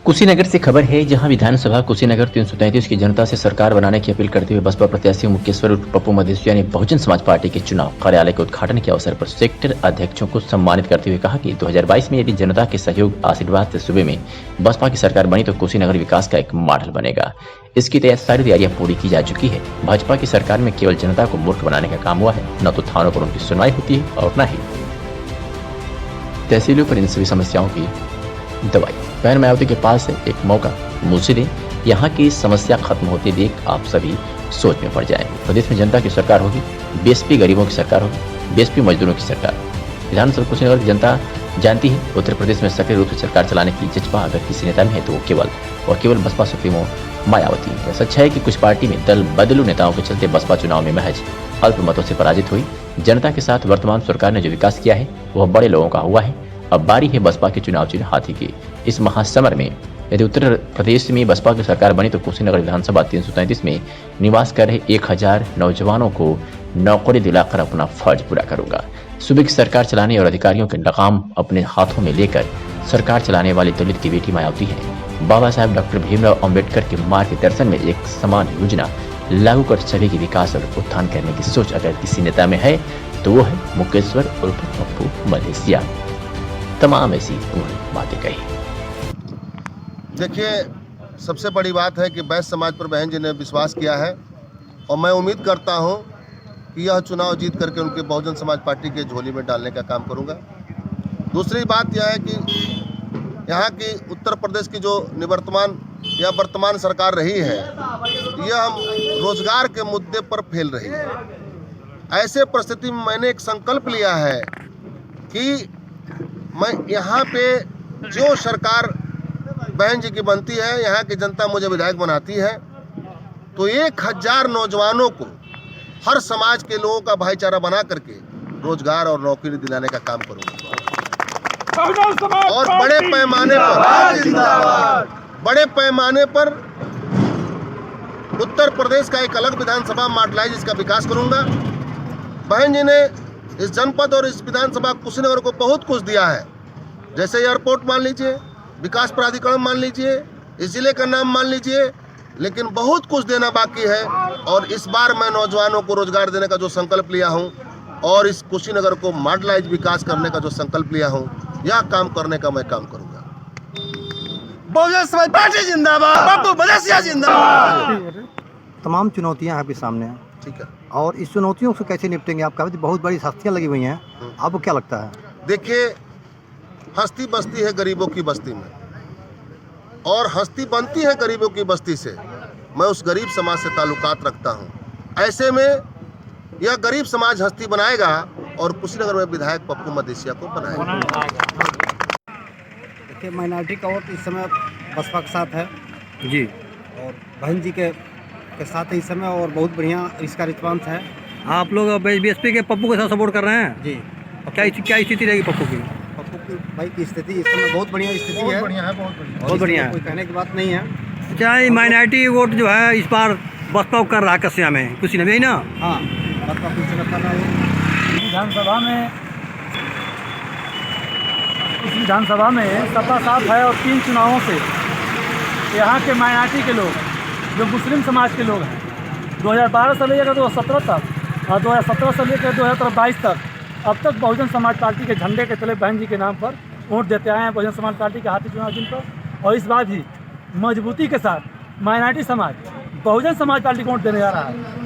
कुशीनगर से खबर है, जहां विधानसभा कुशीनगर 333 की जनता से सरकार बनाने की अपील करते हुए बसपा प्रत्याशी मुकेश्वर उर्फ पप्पू मदेशिया ने बहुजन समाज पार्टी के चुनाव कार्यालय के उद्घाटन के अवसर पर सेक्टर अध्यक्षों को सम्मानित करते हुए कहा कि 2022 में यदि जनता के सहयोग आशीर्वाद से सूबे में बसपा की सरकार बनी तो कुशीनगर विकास का एक मॉडल बनेगा। इसकी सारी तैयारियां पूरी की जा चुकी है। भाजपा की सरकार में केवल जनता को मूर्ख बनाने का काम हुआ है, न तो थानों पर उनकी सुनवाई होती है और न ही तहसीलों पर इन सभी समस्याओं की दवाई। बहन मायावती के पास है एक मौका, मुझे दें, यहाँ की समस्या खत्म होते देख आप सभी सोच में पड़ जाएंगे। प्रदेश में जनता की सरकार होगी, बीएसपी गरीबों की सरकार होगी, बीएसपी मजदूरों की सरकार। विधानसभा कुशीनगर की जनता जानती है, उत्तर प्रदेश में सक्रिय रूप से सरकार चलाने की जज्बा अगर किसी नेता में है तो वो केवल बसपा सुप्रीमो मायावती है। सच है कि कुछ पार्टी में दल बदलू नेताओं के चलते बसपा चुनाव में महज अल्प मतों से पराजित हुई। जनता के साथ वर्तमान सरकार ने जो विकास किया है वह बड़े लोगों का हुआ है। अब बारी है बसपा के चुनाव चिन्ह हाथी की। इस महासमर में यदि उत्तर प्रदेश में बसपा की सरकार बनी तो कुशीनगर विधानसभा 333 में निवास कर रहे 1000 नौजवानों को नौकरी दिलाकर अपना फर्ज पूरा करूंगा। सूबे की सरकार चलाने और अधिकारियों के लगाम अपने हाथों में लेकर सरकार चलाने वाली दलित की बेटी मायावती है। बाबा साहेब डॉक्टर भीमराव अंबेडकर के मार्गदर्शन में एक समान योजना लागू कर सभी की विकास और उत्थान करने की सोच अगर किसी नेता में है तो वो है मुकेश्वर उर्फ पप्पू मदेशिया। तमाम ऐसी उन्होंने बातें कही। देखिए, सबसे बड़ी बात है कि बैस समाज पर बहन जी ने विश्वास किया है और मैं उम्मीद करता हूं कि यह चुनाव जीत करके उनके बहुजन समाज पार्टी के झोली में डालने का काम करूंगा। दूसरी बात यह है कि यहाँ की उत्तर प्रदेश की जो निवर्तमान या वर्तमान सरकार रही है, यह रोजगार के मुद्दे पर फेल रही है। ऐसे परिस्थिति में मैंने एक संकल्प लिया है कि मैं यहाँ पे जो सरकार बहन जी की बनती है, यहाँ की जनता मुझे विधायक बनाती है, तो 1000 नौजवानों को हर समाज के लोगों का भाईचारा बना करके रोजगार और नौकरी दिलाने का काम करूंगा। और बड़े पैमाने पर उत्तर प्रदेश का एक अलग विधानसभा मॉडलाइज इसका विकास करूंगा। बहन जी ने इस जनपद और इस विधानसभा कुशीनगर को बहुत कुछ दिया है, जैसे एयरपोर्ट मान लीजिए, विकास प्राधिकरण मान लीजिए, इस जिले का नाम मान लीजिए, लेकिन बहुत कुछ देना बाकी है। और इस बार मैं नौजवानों को रोजगार देने का जो संकल्प लिया हूं और इस कुशीनगर को मॉडलाइज विकास करने का जो संकल्प लिया हूं, यह काम करने का मैं काम करूंगा। बहुजन समाज पार्टी जिंदाबाद, पप्पू मदेशिया जिंदाबाद। तमाम चुनौतियां आपके सामने हैं, ठीक है, और इस चुनौतियों से कैसे निपटेंगे? आपका बहुत बड़ी हस्तियां लगी हुई हैं, आपको क्या लगता है? देखिए, हस्ती बस्ती है गरीबों की बस्ती में, और हस्ती बनती है गरीबों की बस्ती से। मैं उस गरीब समाज से ताल्लुकात रखता हूं। ऐसे में यह गरीब समाज हस्ती बनाएगा और कुशीनगर में विधायक पप्पू मदेशिया को बनाएगा। देखिए, माइनॉरिटी का वोट इस समय बसपा के साथ है जी, और बहन जी के साथ है इस समय, और बहुत बढ़िया इसका रिस्पांस है। आप लोग बीएसपी के पप्पू के साथ सपोर्ट कर रहे हैं जी। क्या स्थिति रहेगी पप्पू की? पप्पू की भाई की स्थिति इस समय बहुत बढ़िया स्थिति है, बहुत बढ़िया है, कोई कहने की बात नहीं है। चाहे माइनॉरिटी वोट जो है इस बार बसपा कर रहा है कस्या में, कुछ नहीं ना? हाँ, बसपा कुशीनगर कर रहा है। विधानसभा में सत्ता साफ है और 3 चुनावों से यहाँ के माइनॉरिटी के लोग, जो मुस्लिम समाज के लोग हैं, 2012 से लेकर 2017 तक और 2017 से लेकर 2022 तक अब तक बहुजन समाज पार्टी के झंडे के तले बहन जी के नाम पर वोट देते आए हैं, बहुजन समाज पार्टी के हाथी चुनाव चिन्ह पर। और इस बार भी मजबूती के साथ माइनॉरिटी समाज बहुजन समाज पार्टी को वोट देने जा रहा है।